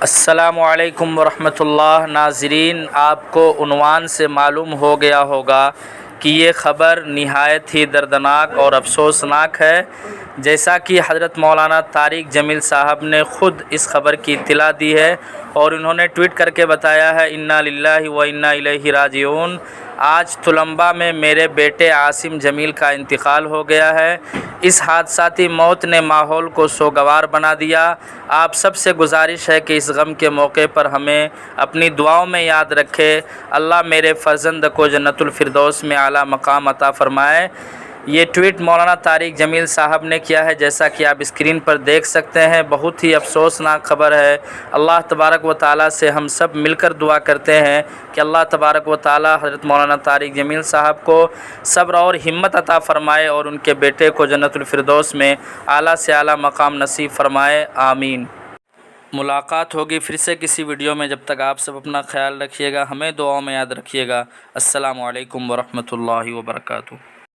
السلام علیکم ورحمۃ اللہ۔ ناظرین، آپ کو عنوان سے معلوم ہو گیا ہوگا کہ یہ خبر نہایت ہی دردناک اور افسوسناک ہے۔ جیسا کہ حضرت مولانا طارق جمیل صاحب نے خود اس خبر کی اطلاع دی ہے اور انہوں نے ٹویٹ کر کے بتایا ہے، انا للہ و انا الیہ راجعون۔ آج تلمبہ میں میرے بیٹے عاصم جمیل کا انتقال ہو گیا ہے۔ اس حادثاتی موت نے ماحول کو سوگوار بنا دیا۔ آپ سب سے گزارش ہے کہ اس غم کے موقع پر ہمیں اپنی دعاؤں میں یاد رکھے۔ اللہ میرے فرزند کو جنت الفردوس میں اعلیٰ مقام عطا فرمائے۔ یہ ٹویٹ مولانا طارق جمیل صاحب نے کیا ہے، جیسا کہ آپ اسکرین پر دیکھ سکتے ہیں۔ بہت ہی افسوسناک خبر ہے۔ اللہ تبارک و تعالیٰ سے ہم سب مل کر دعا کرتے ہیں کہ اللہ تبارک و تعالیٰ حضرت مولانا طارق جمیل صاحب کو صبر اور ہمت عطا فرمائے اور ان کے بیٹے کو جنت الفردوس میں اعلیٰ سے اعلیٰ مقام نصیب فرمائے، آمین۔ ملاقات ہوگی پھر سے کسی ویڈیو میں۔ جب تک آپ سب اپنا خیال رکھیے گا، ہمیں دعاؤں میں یاد رکھیے گا۔ السلام علیکم ورحمۃ اللہ وبرکاتہ۔